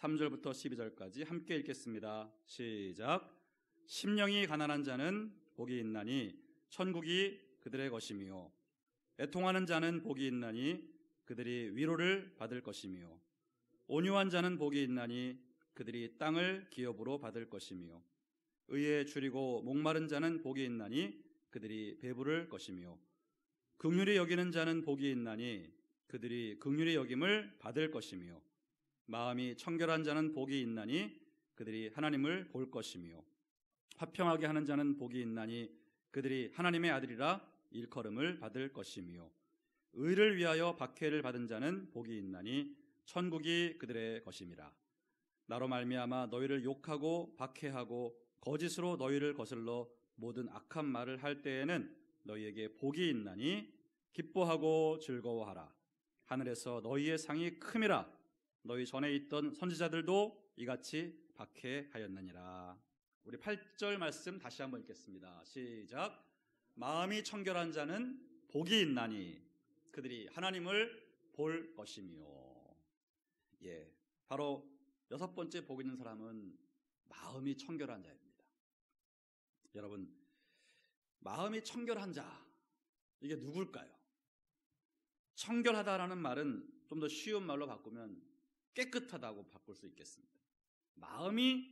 3절부터 12절까지 함께 읽겠습니다. 시작. 심령이 가난한 자는 복이 있나니 천국이 그들의 것이며, 애통하는 자는 복이 있나니 그들이 위로를 받을 것이며, 온유한 자는 복이 있나니 그들이 땅을 기업으로 받을 것이며, 의에 줄이고 목마른 자는 복이 있나니 그들이 배부를 것이며, 긍휼히 여기는 자는 복이 있나니 그들이 긍휼히 여김을 받을 것이며, 마음이 청결한 자는 복이 있나니 그들이 하나님을 볼 것이며, 화평하게 하는 자는 복이 있나니 그들이 하나님의 아들이라 일컬음을 받을 것이며, 의를 위하여 박해를 받은 자는 복이 있나니 천국이 그들의 것임이라. 나로 말미암아 너희를 욕하고 박해하고 거짓으로 너희를 거슬러 모든 악한 말을 할 때에는 너희에게 복이 있나니 기뻐하고 즐거워하라. 하늘에서 너희의 상이 큼이라. 너희 전에 있던 선지자들도 이같이 박해하였느니라. 우리 8절 말씀 다시 한번 읽겠습니다. 시작. 마음이 청결한 자는 복이 있나니 그들이 하나님을 볼 것이며. 바로 6번째 복 있는 사람은 마음이 청결한 자입니다. 여러분, 마음이 청결한 자, 이게 누굴까요? 청결하다라는 말은 좀 더 쉬운 말로 바꾸면 깨끗하다고 바꿀 수 있겠습니다. 마음이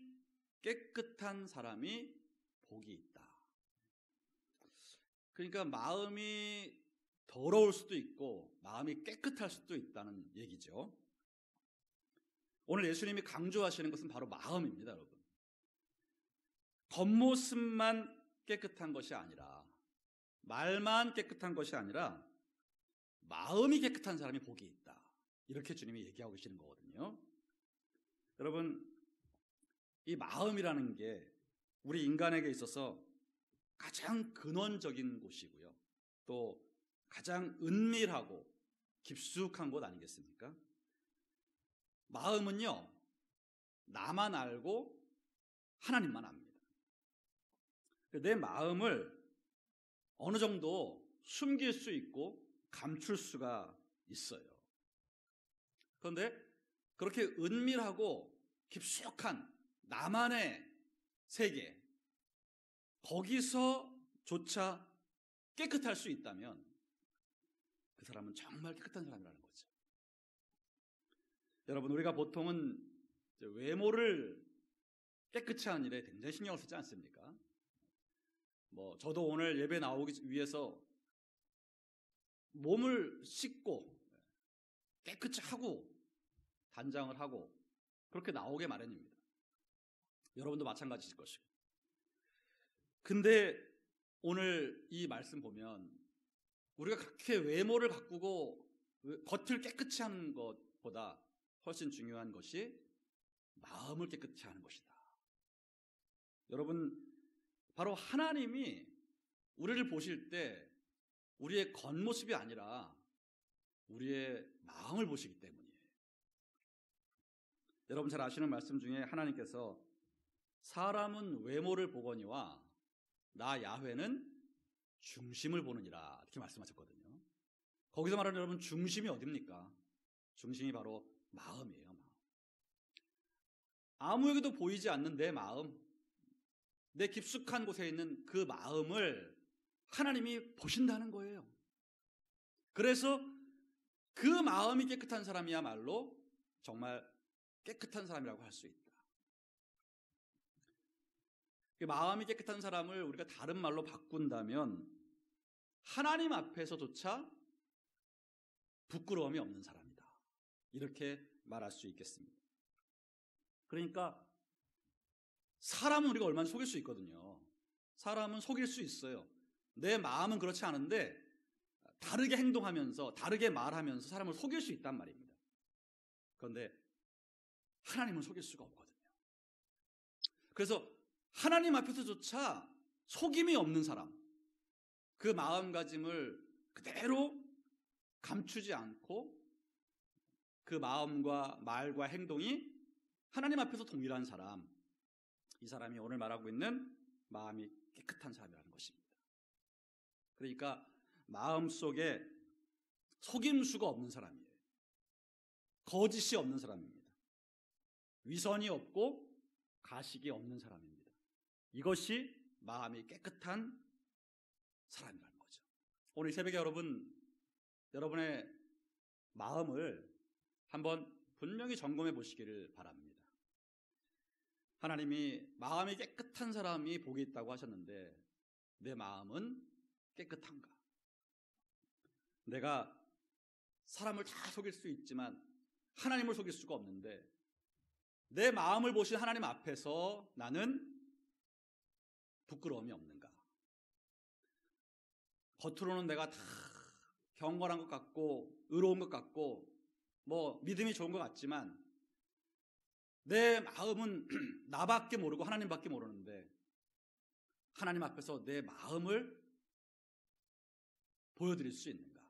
깨끗한 사람이 복이 있다. 그러니까 마음이 더러울 수도 있고 마음이 깨끗할 수도 있다는 얘기죠. 오늘 예수님이 강조하시는 것은 바로 마음입니다, 여러분. 겉모습만 깨끗한 것이 아니라, 말만 깨끗한 것이 아니라 마음이 깨끗한 사람이 복이 있다. 이렇게 주님이 얘기하고 계시는 거거든요. 여러분, 이 마음이라는 게 우리 인간에게 있어서 가장 근원적인 곳이고요, 또 가장 은밀하고 깊숙한 곳 아니겠습니까? 마음은요, 나만 알고 하나님만 압니다. 내 마음을 어느 정도 숨길 수 있고 감출 수가 있어요. 그런데 그렇게 은밀하고 깊숙한 나만의 세계, 거기서조차 깨끗할 수 있다면 그 사람은 정말 깨끗한 사람이라는 거죠. 여러분, 우리가 보통은 외모를 깨끗이 하는 일에 굉장히 신경을 쓰지 않습니까? 저도 오늘 예배 나오기 위해서 몸을 씻고 깨끗이 하고 단장을 하고 그렇게 나오게 마련입니다. 여러분도 마찬가지일 것이고. 근데 오늘 이 말씀 보면 우리가 그렇게 외모를 가꾸고 겉을 깨끗이 하는 것보다 훨씬 중요한 것이 마음을 깨끗이 하는 것이다. 여러분, 바로 하나님이 우리를 보실 때 우리의 겉모습이 아니라 우리의 마음을 보시기 때문이에요. 여러분 잘 아시는 말씀 중에 하나님께서 사람은 외모를 보거니와 나 야훼는 중심을 보느니라 이렇게 말씀하셨거든요. 거기서 말하는 여러분 중심이 어딥니까? 중심이 바로 마음이에요. 마음. 아무에게도 보이지 않는 내 마음, 내 깊숙한 곳에 있는 그 마음을 하나님이 보신다는 거예요. 그래서 그 마음이 깨끗한 사람이야말로 정말 깨끗한 사람이라고 할 수 있다. 마음이 깨끗한 사람을 우리가 다른 말로 바꾼다면 하나님 앞에서조차 부끄러움이 없는 사람이다. 이렇게 말할 수 있겠습니다. 그러니까 사람은 우리가 얼마나 속일 수 있거든요. 사람은 속일 수 있어요. 내 마음은 그렇지 않은데 다르게 행동하면서 다르게 말하면서 사람을 속일 수 있단 말입니다. 그런데 하나님은 속일 수가 없거든요. 그래서 하나님 앞에서조차 속임이 없는 사람, 그 마음가짐을 그대로 감추지 않고 그 마음과 말과 행동이 하나님 앞에서 동일한 사람, 이 사람이 오늘 말하고 있는 마음이 깨끗한 사람이라는 것입니다. 그러니까 마음속에 속임수가 없는 사람이에요. 거짓이 없는 사람입니다. 위선이 없고 가식이 없는 사람입니다. 이것이 마음이 깨끗한 사람이라는 거죠. 오늘 이 새벽에 여러분의 마음을 한번 분명히 점검해 보시기를 바랍니다. 하나님이 마음이 깨끗한 사람이 복이 있다고 하셨는데 내 마음은 깨끗한가? 내가 사람을 다 속일 수 있지만 하나님을 속일 수가 없는데 내 마음을 보신 하나님 앞에서 나는 부끄러움이 없는가? 겉으로는 내가 다 경건한 것 같고 의로운 것 같고 믿음이 좋은 것 같지만 내 마음은 나밖에 모르고 하나님밖에 모르는데 하나님 앞에서 내 마음을 보여드릴 수 있는가?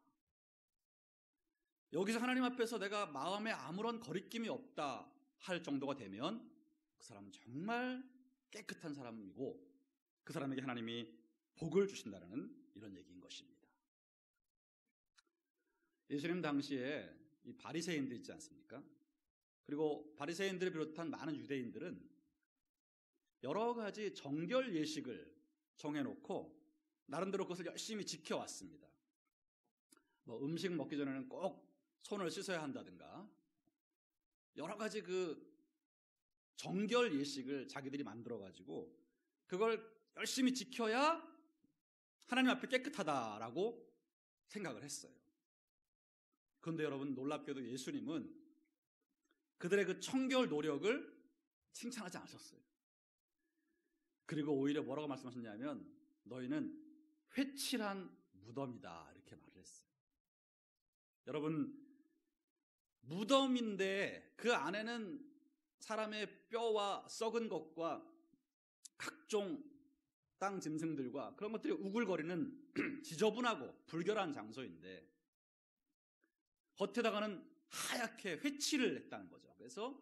여기서 하나님 앞에서 내가 마음에 아무런 거리낌이 없다 할 정도가 되면 그 사람은 정말 깨끗한 사람이고 그 사람에게 하나님이 복을 주신다는 이런 얘기인 것입니다. 예수님 당시에 이 바리새인들 있지 않습니까? 그리고 바리새인들을 비롯한 많은 유대인들은 여러 가지 정결 예식을 정해놓고 나름대로 그것을 열심히 지켜왔습니다. 음식 먹기 전에는 꼭 손을 씻어야 한다든가 여러 가지 그 정결 예식을 자기들이 만들어가지고 그걸 열심히 지켜야 하나님 앞에 깨끗하다라고 생각을 했어요. 그런데 여러분 놀랍게도 예수님은 그들의 그 청결 노력을 칭찬하지 않으셨어요. 그리고 오히려 뭐라고 말씀하셨냐면 너희는 회칠한 무덤이다 이렇게 말을 했어요. 여러분 무덤인데 그 안에는 사람의 뼈와 썩은 것과 각종 땅 짐승들과 그런 것들이 우글거리는 지저분하고 불결한 장소인데 겉에다가는 하얗게 회칠을 했다는 거죠. 그래서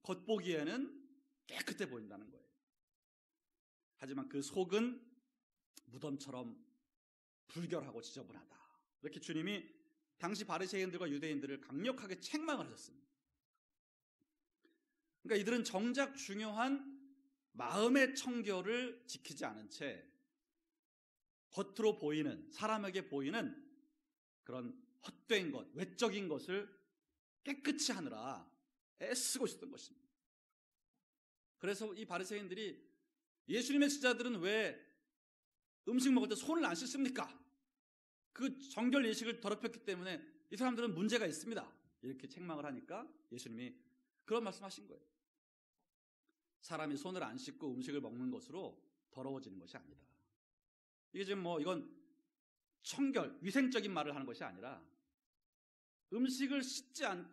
겉보기에는 깨끗해 보인다는 거예요. 하지만 그 속은 무덤처럼 불결하고 지저분하다. 이렇게 주님이 당시 바리새인들과 유대인들을 강력하게 책망을 하셨습니다. 그러니까 이들은 정작 중요한 마음의 청결을 지키지 않은 채 겉으로 보이는 사람에게 보이는 그런 헛된 것, 외적인 것을 깨끗이 하느라 애쓰고 있었던 것입니다. 그래서 이 바리새인들이 예수님의 제자들은 왜 음식 먹을 때 손을 안 씻습니까? 그 정결 예식을 더럽혔기 때문에 이 사람들은 문제가 있습니다. 이렇게 책망을 하니까 예수님이 그런 말씀하신 거예요. 사람이 손을 안 씻고 음식을 먹는 것으로 더러워지는 것이 아니다. 이게 지금 이건 청결, 위생적인 말을 하는 것이 아니라 음식을 씻지 않은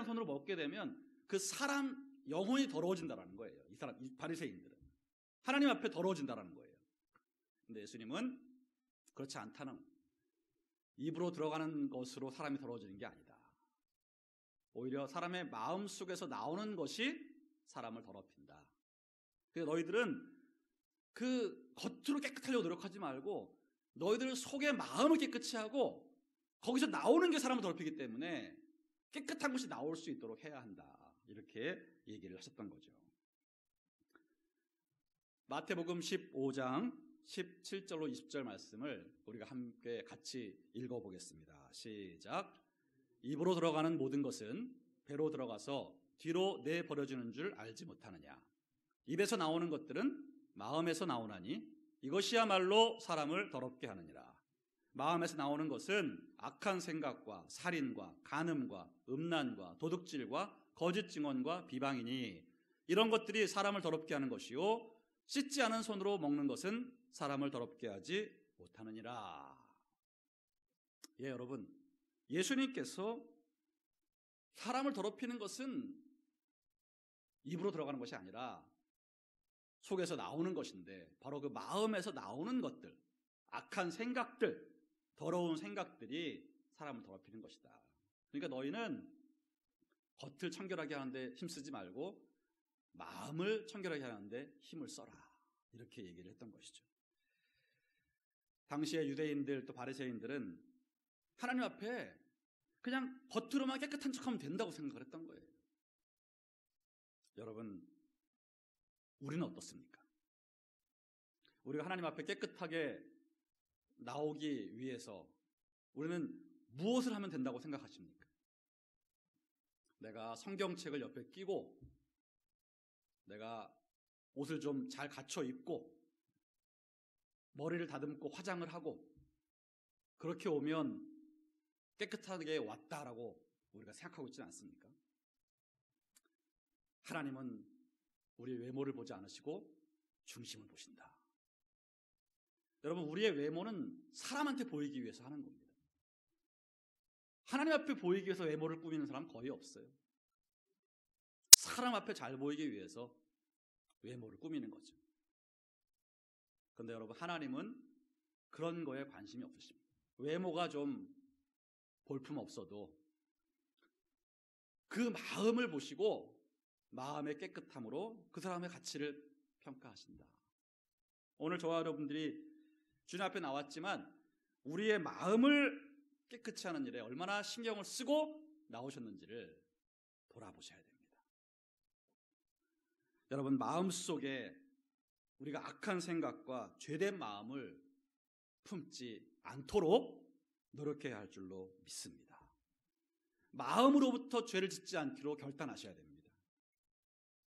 손으로 먹게 되면 그 사람 영혼이 더러워진다는 거예요. 이 바리새인들은 하나님 앞에 더러워진다는 거예요. 근데 예수님은 그렇지 않다는, 입으로 들어가는 것으로 사람이 더러워지는 게 아니다. 오히려 사람의 마음 속에서 나오는 것이 사람을 더럽힌다. 그래서 너희들은 그 겉으로 깨끗하려고 노력하지 말고 너희들 속의 마음을 깨끗이 하고 거기서 나오는 게 사람을 더럽히기 때문에 깨끗한 것이 나올 수 있도록 해야 한다. 이렇게 얘기를 하셨던 거죠. 마태복음 15장 17절로 20절 말씀을 우리가 함께 같이 읽어보겠습니다. 시작. 입으로 들어가는 모든 것은 배로 들어가서 뒤로 내버려지는 줄 알지 못하느냐. 입에서 나오는 것들은 마음에서 나오나니 이것이야말로 사람을 더럽게 하느니라. 마음에서 나오는 것은 악한 생각과 살인과 간음과 음란과 도둑질과 거짓 증언과 비방이니 이런 것들이 사람을 더럽게 하는 것이요 씻지 않은 손으로 먹는 것은 사람을 더럽게 하지 못하느니라. 예, 여러분, 예수님께서 사람을 더럽히는 것은 입으로 들어가는 것이 아니라 속에서 나오는 것인데 바로 그 마음에서 나오는 것들, 악한 생각들, 더러운 생각들이 사람을 더럽히는 것이다. 그러니까 너희는 겉을 청결하게 하는데 힘쓰지 말고 마음을 청결하게 하는데 힘을 써라. 이렇게 얘기를 했던 것이죠. 당시의 유대인들 또 바리새인들은 하나님 앞에 그냥 겉으로만 깨끗한 척하면 된다고 생각을 했던 거예요. 여러분, 우리는 어떻습니까? 우리가 하나님 앞에 깨끗하게 나오기 위해서 우리는 무엇을 하면 된다고 생각하십니까? 내가 성경책을 옆에 끼고 내가 옷을 좀 잘 갖춰 입고 머리를 다듬고 화장을 하고 그렇게 오면 깨끗하게 왔다라고 우리가 생각하고 있지는 않습니까? 하나님은 우리의 외모를 보지 않으시고 중심을 보신다. 여러분, 우리의 외모는 사람한테 보이기 위해서 하는 겁니다. 하나님 앞에 보이기 위해서 외모를 꾸미는 사람 거의 없어요. 사람 앞에 잘 보이기 위해서 외모를 꾸미는 거죠. 그런데 여러분, 하나님은 그런 거에 관심이 없으십니다. 외모가 좀 볼품 없어도 그 마음을 보시고 마음의 깨끗함으로 그 사람의 가치를 평가하신다. 오늘 저와 여러분들이 주님 앞에 나왔지만 우리의 마음을 깨끗이 하는 일에 얼마나 신경을 쓰고 나오셨는지를 돌아보셔야 됩니다. 여러분, 마음속에 우리가 악한 생각과 죄된 마음을 품지 않도록 노력해야 할 줄로 믿습니다. 마음으로부터 죄를 짓지 않기로 결단하셔야 됩니다.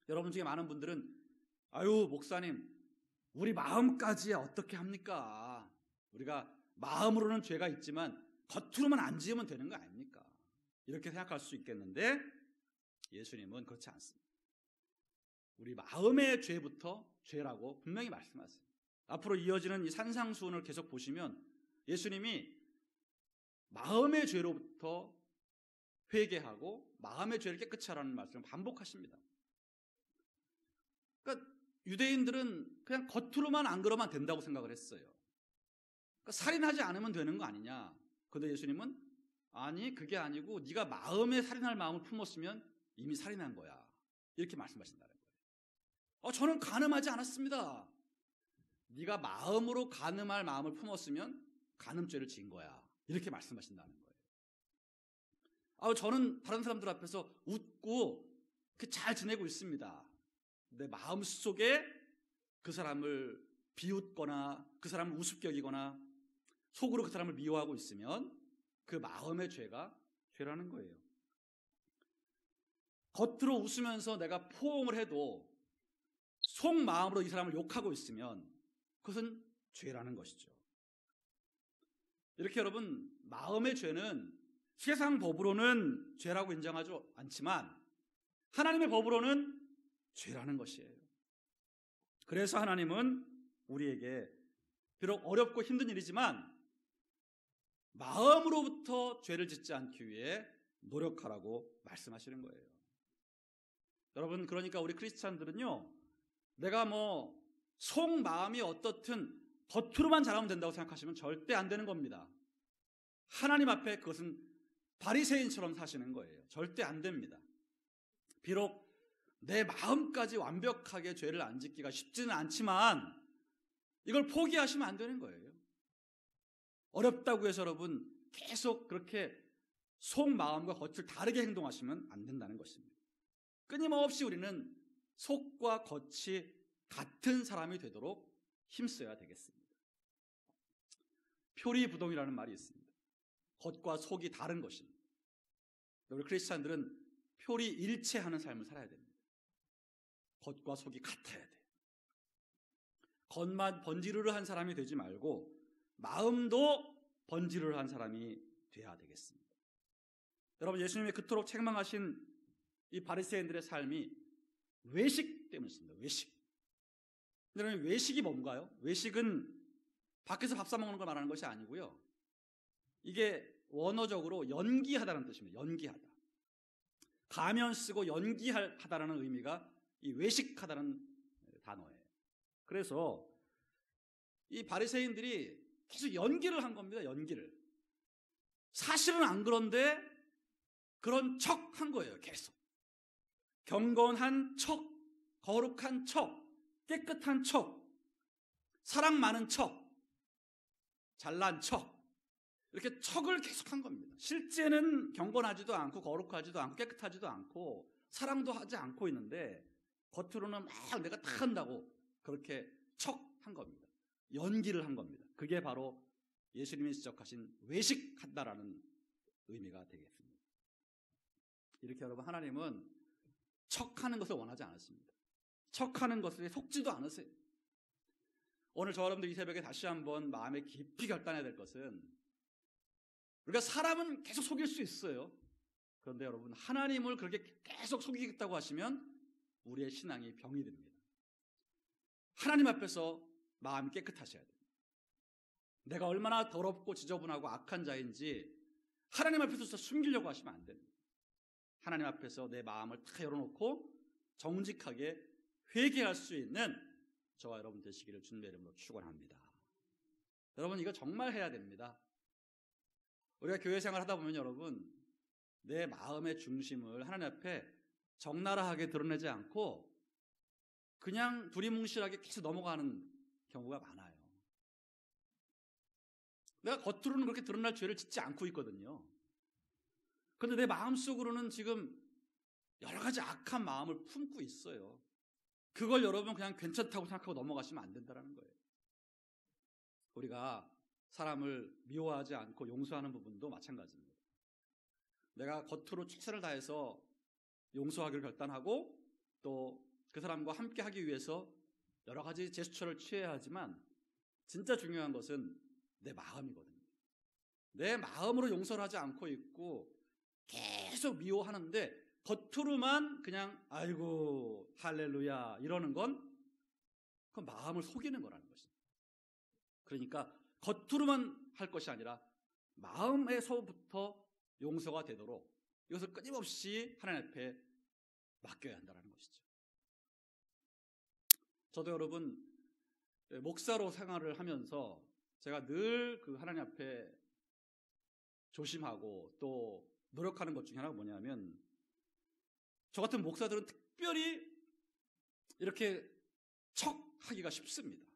여러분 중에 많은 분들은 아유, 목사님, 우리 마음까지 어떻게 합니까? 우리가 마음으로는 죄가 있지만 겉으로만 안 지으면 되는 거 아닙니까? 이렇게 생각할 수 있겠는데 예수님은 그렇지 않습니다. 우리 마음의 죄부터 죄라고 분명히 말씀하세요. 앞으로 이어지는 이 산상수훈을 계속 보시면 예수님이 마음의 죄로부터 회개하고 마음의 죄를 깨끗이 하라는 말씀을 반복하십니다. 그러니까 유대인들은 그냥 겉으로만 안 그러면 된다고 생각을 했어요. 그러니까 살인하지 않으면 되는 거 아니냐. 그런데 예수님은 아니, 그게 아니고 네가 마음에 살인할 마음을 품었으면 이미 살인한 거야. 이렇게 말씀하신다는 거예요. 저는 간음하지 않았습니다. 네가 마음으로 간음할 마음을 품었으면 간음죄를 지은 거야. 이렇게 말씀하신다는 거예요. 저는 다른 사람들 앞에서 웃고 잘 지내고 있습니다. 내 마음속에 그 사람을 비웃거나 그 사람을 우습게 여기거나 속으로 그 사람을 미워하고 있으면 그 마음의 죄가 죄라는 거예요. 겉으로 웃으면서 내가 포옹을 해도 속마음으로 이 사람을 욕하고 있으면 그것은 죄라는 것이죠. 이렇게 여러분, 마음의 죄는 세상 법으로는 죄라고 인정하지 않지만 하나님의 법으로는 죄라는 것이에요. 그래서 하나님은 우리에게 비록 어렵고 힘든 일이지만 마음으로부터 죄를 짓지 않기 위해 노력하라고 말씀하시는 거예요. 여러분, 그러니까 우리 크리스찬들은요, 내가 속마음이 어떻든 겉으로만 잘하면 된다고 생각하시면 절대 안 되는 겁니다. 하나님 앞에 그것은 바리새인처럼 사시는 거예요. 절대 안 됩니다. 비록 내 마음까지 완벽하게 죄를 안 짓기가 쉽지는 않지만 이걸 포기하시면 안 되는 거예요. 어렵다고 해서 여러분 계속 그렇게 속마음과 겉을 다르게 행동하시면 안 된다는 것입니다. 끊임없이 우리는 속과 겉이 같은 사람이 되도록 힘써야 되겠습니다. 표리부동이라는 말이 있습니다. 겉과 속이 다른 것입니다. 우리 크리스찬들은 표리일체하는 삶을 살아야 됩니다. 겉과 속이 같아야 돼요. 겉만 번지르르한 사람이 되지 말고 마음도 번지르르한 사람이 돼야 되겠습니다. 여러분, 예수님이 그토록 책망하신 이 바리새인들의 삶이 외식 때문이었습니다. 외식. 여러분, 외식이 뭔가요? 외식은 밖에서 밥 사 먹는 걸 말하는 것이 아니고요. 이게 원어적으로 연기하다는 뜻입니다. 연기하다. 가면 쓰고 연기하다라는 의미가 이 외식하다는 단어예요. 그래서 이 바리새인들이 계속 연기를 한 겁니다. 연기를. 사실은 안 그런데 그런 척 한 거예요. 계속. 경건한 척, 거룩한 척, 깨끗한 척, 사랑 많은 척, 잘난 척, 이렇게 척을 계속한 겁니다. 실제는 경건하지도 않고 거룩하지도 않고 깨끗하지도 않고 사랑도 하지 않고 있는데 겉으로는 막 내가 다 한다고 그렇게 척한 겁니다. 연기를 한 겁니다. 그게 바로 예수님이 지적하신 외식한다라는 의미가 되겠습니다. 이렇게 여러분, 하나님은 척하는 것을 원하지 않으십니다. 척하는 것에 속지도 않으세요. 오늘 저 여러분들 이 새벽에 다시 한번 마음에 깊이 결단해야 될 것은, 우리가 사람은 계속 속일 수 있어요. 그런데 여러분, 하나님을 그렇게 계속 속이겠다고 하시면 우리의 신앙이 병이 됩니다. 하나님 앞에서 마음이 깨끗하셔야 돼요. 내가 얼마나 더럽고 지저분하고 악한 자인지 하나님 앞에서 숨기려고 하시면 안 됩니다. 하나님 앞에서 내 마음을 다 열어놓고 정직하게 회개할 수 있는 저와 여러분 되시기를 주님의 이름으로 축원합니다. 여러분, 이거 정말 해야 됩니다. 우리가 교회 생활 하다 보면 여러분, 내 마음의 중심을 하나님 앞에 적나라하게 드러내지 않고 그냥 두리뭉실하게 계속 넘어가는 경우가 많아요. 내가 겉으로는 그렇게 드러날 죄를 짓지 않고 있거든요. 그런데 내 마음속으로는 지금 여러 가지 악한 마음을 품고 있어요. 그걸 여러분 그냥 괜찮다고 생각하고 넘어가시면 안 된다는 거예요. 우리가 사람을 미워하지 않고 용서하는 부분도 마찬가지입니다. 내가 겉으로 최선을 다해서 용서하기를 결단하고 또 그 사람과 함께 하기 위해서 여러 가지 제스처를 취해야 하지만 진짜 중요한 것은 내 마음이거든요. 내 마음으로 용서를 하지 않고 있고 계속 미워하는데 겉으로만 그냥 아이고 할렐루야 이러는 건 그 마음을 속이는 거라는 것입니다. 그러니까 겉으로만 할 것이 아니라 마음에서부터 용서가 되도록 이것을 끊임없이 하나님 앞에 맡겨야 한다는 것이죠. 저도 여러분 목사로 생활을 하면서 제가 늘 그 하나님 앞에 조심하고 또 노력하는 것 중에 하나가 뭐냐면, 저 같은 목사들은 특별히 이렇게 척하기가 쉽습니다.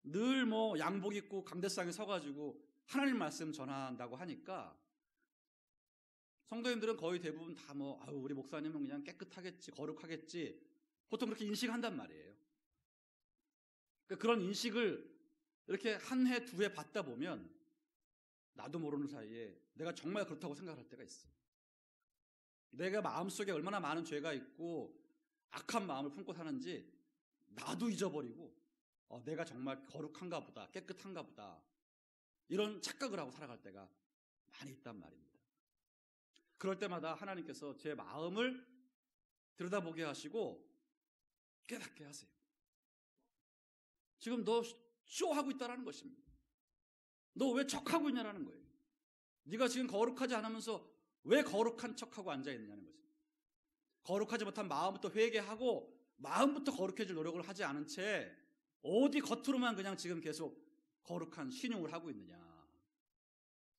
늘 뭐 양복 입고 강대상에 서가지고 하나님 말씀 전한다고 하니까 성도님들은 거의 대부분 다 뭐 우리 목사님은 그냥 깨끗하겠지, 거룩하겠지, 보통 그렇게 인식한단 말이에요. 그러니까 그런 인식을 이렇게 한 해, 두 해 받다 보면 나도 모르는 사이에 내가 정말 그렇다고 생각할 때가 있어요. 내가 마음속에 얼마나 많은 죄가 있고 악한 마음을 품고 사는지 나도 잊어버리고 내가 정말 거룩한가 보다, 깨끗한가 보다, 이런 착각을 하고 살아갈 때가 많이 있단 말입니다. 그럴 때마다 하나님께서 제 마음을 들여다보게 하시고 깨닫게 하세요. 지금 너 쇼하고 있다는 것입니다. 너 왜 척하고 있냐라는 거예요. 네가 지금 거룩하지 않으면서 왜 거룩한 척하고 앉아있느냐는 거죠. 거룩하지 못한 마음부터 회개하고 마음부터 거룩해질 노력을 하지 않은 채 어디 겉으로만 그냥 지금 계속 거룩한 신용을 하고 있느냐,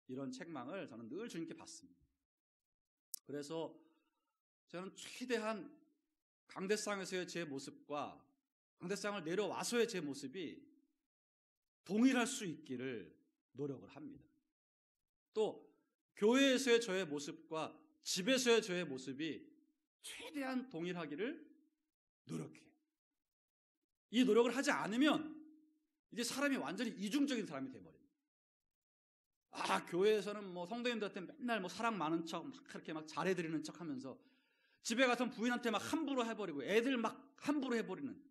이런 책망을 저는 늘 주님께 받습니다. 그래서 저는 최대한 강대상에서의 제 모습과 강대상을 내려와서의 제 모습이 동일할 수 있기를 노력을 합니다. 또 교회에서의 저의 모습과 집에서의 저의 모습이 최대한 동일하기를 노력해요. 이 노력을 하지 않으면 이제 사람이 완전히 이중적인 사람이 돼버립니다. 교회에서는 뭐 성도님들한테 맨날 뭐 사랑 많은 척 막 그렇게 막 잘해드리는 척 하면서 집에 가서 부인한테 막 함부로 해버리고 애들 막 함부로 해버리는,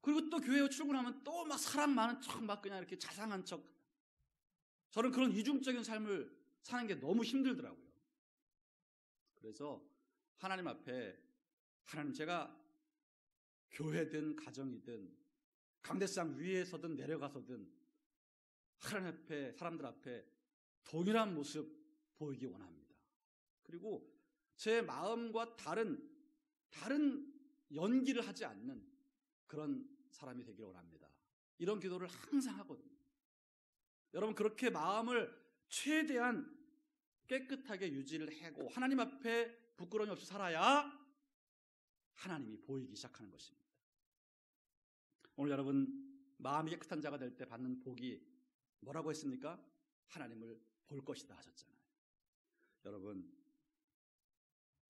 그리고 또 교회에 출근하면 또 막 사랑 많은 척 막 그냥 이렇게 자상한 척. 저는 그런 이중적인 삶을 사는 게 너무 힘들더라고요. 그래서 하나님 앞에, 하나님, 제가 교회든 가정이든 강대상 위에서든 내려가서든 하나님 앞에, 사람들 앞에 동일한 모습 보이기 원합니다. 그리고 제 마음과 다른 연기를 하지 않는 그런 사람이 되기를 원합니다. 이런 기도를 항상 하거든요. 여러분, 그렇게 마음을 최대한 깨끗하게 유지를 하고 하나님 앞에 부끄러움이 없이 살아야 하나님이 보이기 시작하는 것입니다. 오늘 여러분, 마음이 깨끗한 자가 될 때 받는 복이 뭐라고 했습니까? 하나님을 볼 것이다 하셨잖아요. 여러분,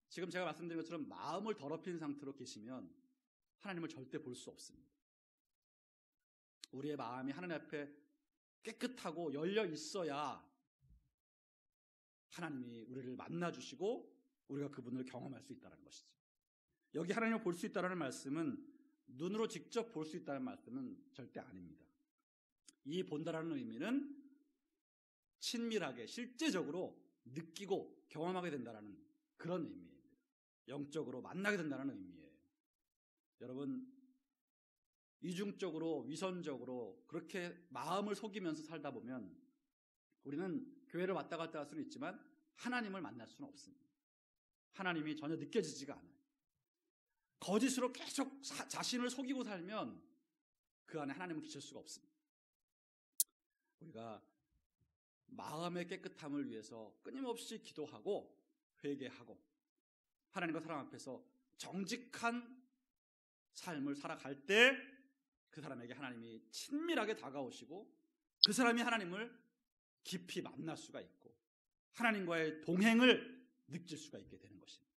지금 제가 말씀드린 것처럼 마음을 더럽힌 상태로 계시면 하나님을 절대 볼 수 없습니다. 우리의 마음이 하나님 앞에 깨끗하고 열려 있어야 하나님이 우리를 만나주시고 우리가 그분을 경험할 수 있다는 것이죠. 여기 하나님을 볼 수 있다는 말씀은 눈으로 직접 볼 수 있다는 말씀은 절대 아닙니다. 이 본다라는 의미는 친밀하게 실제적으로 느끼고 경험하게 된다는 그런 의미입니다. 영적으로 만나게 된다는 의미예요. 여러분, 이중적으로 위선적으로 그렇게 마음을 속이면서 살다 보면 우리는 교회를 왔다 갔다 할 수는 있지만 하나님을 만날 수는 없습니다. 하나님이 전혀 느껴지지가 않아요. 거짓으로 계속 자신을 속이고 살면 그 안에 하나님은 계실 수가 없습니다. 우리가 마음의 깨끗함을 위해서 끊임없이 기도하고 회개하고 하나님과 사람 앞에서 정직한 삶을 살아갈 때 그 사람에게 하나님이 친밀하게 다가오시고 그 사람이 하나님을 깊이 만날 수가 있고 하나님과의 동행을 느낄 수가 있게 되는 것입니다.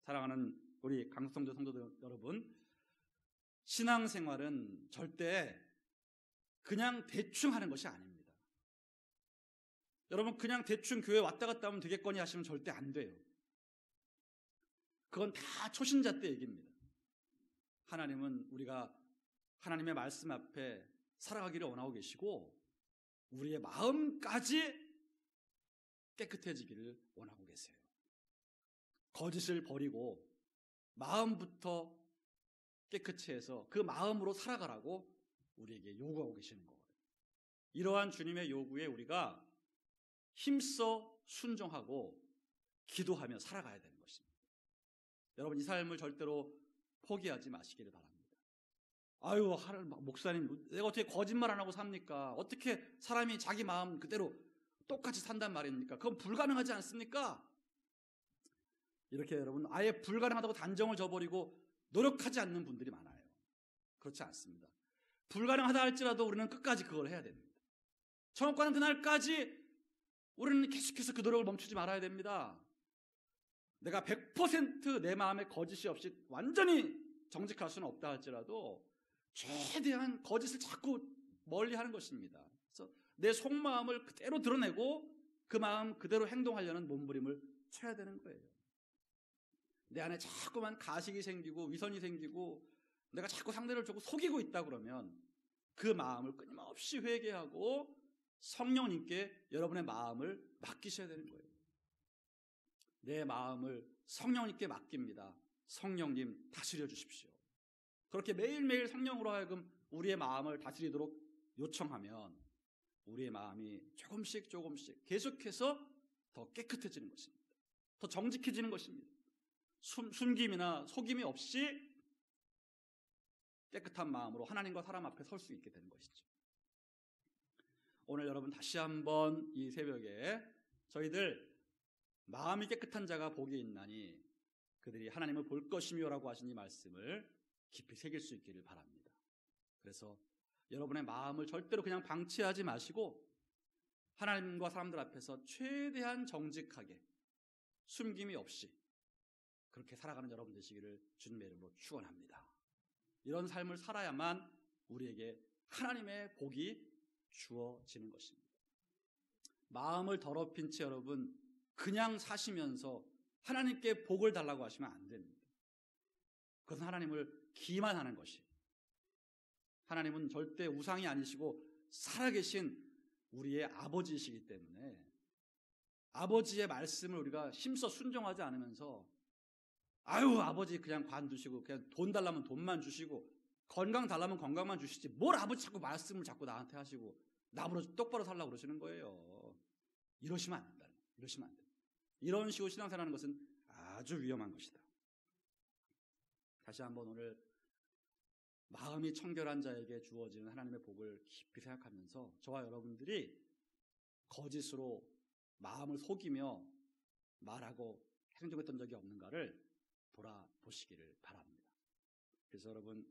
사랑하는 우리 강성도 성도들 여러분, 신앙생활은 절대 그냥 대충 하는 것이 아닙니다. 여러분, 그냥 대충 교회 왔다 갔다 하면 되겠거니 하시면 절대 안 돼요. 그건 다 초신자 때 얘기입니다. 하나님은 우리가 하나님의 말씀 앞에 살아가기를 원하고 계시고 우리의 마음까지 깨끗해지기를 원하고 계세요. 거짓을 버리고 마음부터 깨끗이 해서 그 마음으로 살아가라고 우리에게 요구하고 계시는 거예요. 이러한 주님의 요구에 우리가 힘써 순종하고 기도하며 살아가야 되는 것입니다. 여러분, 이 삶을 절대로 포기하지 마시기를 바랍니다. 아유, 목사님, 내가 어떻게 거짓말 안 하고 삽니까? 어떻게 사람이 자기 마음 그대로 똑같이 산단 말입니까? 그건 불가능하지 않습니까? 이렇게 여러분, 아예 불가능하다고 단정을 져버리고 노력하지 않는 분들이 많아요. 그렇지 않습니다. 불가능하다 할지라도 우리는 끝까지 그걸 해야 됩니다. 천국 가는 그날까지 우리는 계속해서 그 노력을 멈추지 말아야 됩니다. 내가 100% 내 마음에 거짓이 없이 완전히 정직할 수는 없다 할지라도 최대한 거짓을 자꾸 멀리하는 것입니다. 그래서 내 속마음을 그대로 드러내고 그 마음 그대로 행동하려는 몸부림을 쳐야 되는 거예요. 내 안에 자꾸만 가식이 생기고 위선이 생기고 내가 자꾸 상대를 자꾸 속이고 있다 그러면 그 마음을 끊임없이 회개하고 성령님께 여러분의 마음을 맡기셔야 되는 거예요. 내 마음을 성령님께 맡깁니다. 성령님 다스려 주십시오. 그렇게 매일매일 성령으로 하여금 우리의 마음을 다스리도록 요청하면 우리의 마음이 조금씩 계속해서 더 깨끗해지는 것입니다. 더 정직해지는 것입니다. 숨김이나 속임이 없이 깨끗한 마음으로 하나님과 사람 앞에 설 수 있게 되는 것이죠. 오늘 여러분 다시 한번 이 새벽에 저희들 마음이 깨끗한 자가 복이 있나니 그들이 하나님을 볼 것이며라고 하신 이 말씀을 깊이 새길 수 있기를 바랍니다. 그래서 여러분의 마음을 절대로 그냥 방치하지 마시고 하나님과 사람들 앞에서 최대한 정직하게 숨김이 없이 그렇게 살아가는 여러분 되시기를 주님의 이름으로 축원합니다. 이런 삶을 살아야만 우리에게 하나님의 복이 주어지는 것입니다. 마음을 더럽힌 채 여러분 그냥 사시면서 하나님께 복을 달라고 하시면 안 됩니다. 그것은 하나님을 기만하는 것이에요. 하나님은 절대 우상이 아니시고 살아계신 우리의 아버지이시기 때문에 아버지의 말씀을 우리가 힘써 순종하지 않으면서 아유 아버지 그냥 관두시고 그냥 돈 달라면 돈만 주시고 건강 달라면 건강만 주시지 뭘 아버지 자꾸 말씀을 자꾸 나한테 하시고 나보고 똑바로 살라고 그러시는 거예요. 이러시면 안 된다. 이러시면 안 돼. 이런 식으로 신앙생활하는 것은 아주 위험한 것이다. 다시 한번 오늘 마음이 청결한 자에게 주어지는 하나님의 복을 깊이 생각하면서 저와 여러분들이 거짓으로 마음을 속이며 말하고 행동했던 적이 없는가를 돌아보시기를 바랍니다. 그래서 여러분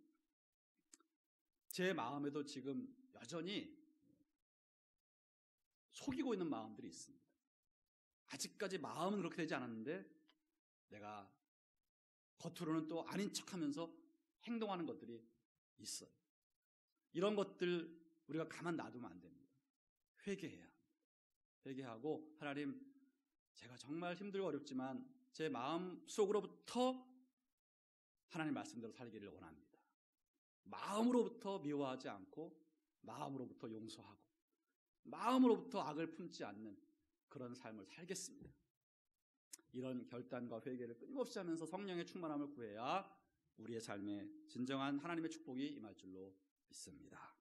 제 마음에도 지금 여전히 속이고 있는 마음들이 있습니다. 아직까지 마음은 그렇게 되지 않았는데 내가 겉으로는 또 아닌 척하면서 행동하는 것들이 있어요. 이런 것들 우리가 가만 놔두면 안 됩니다. 회개해야 합니다. 회개하고 하나님, 제가 정말 힘들고 어렵지만 제 마음 속으로부터 하나님 말씀대로 살기를 원합니다. 마음으로부터 미워하지 않고 마음으로부터 용서하고 마음으로부터 악을 품지 않는 그런 삶을 살겠습니다. 이런 결단과 회개를 끊임없이 하면서 성령의 충만함을 구해야 우리의 삶에 진정한 하나님의 축복이 임할 줄로 믿습니다.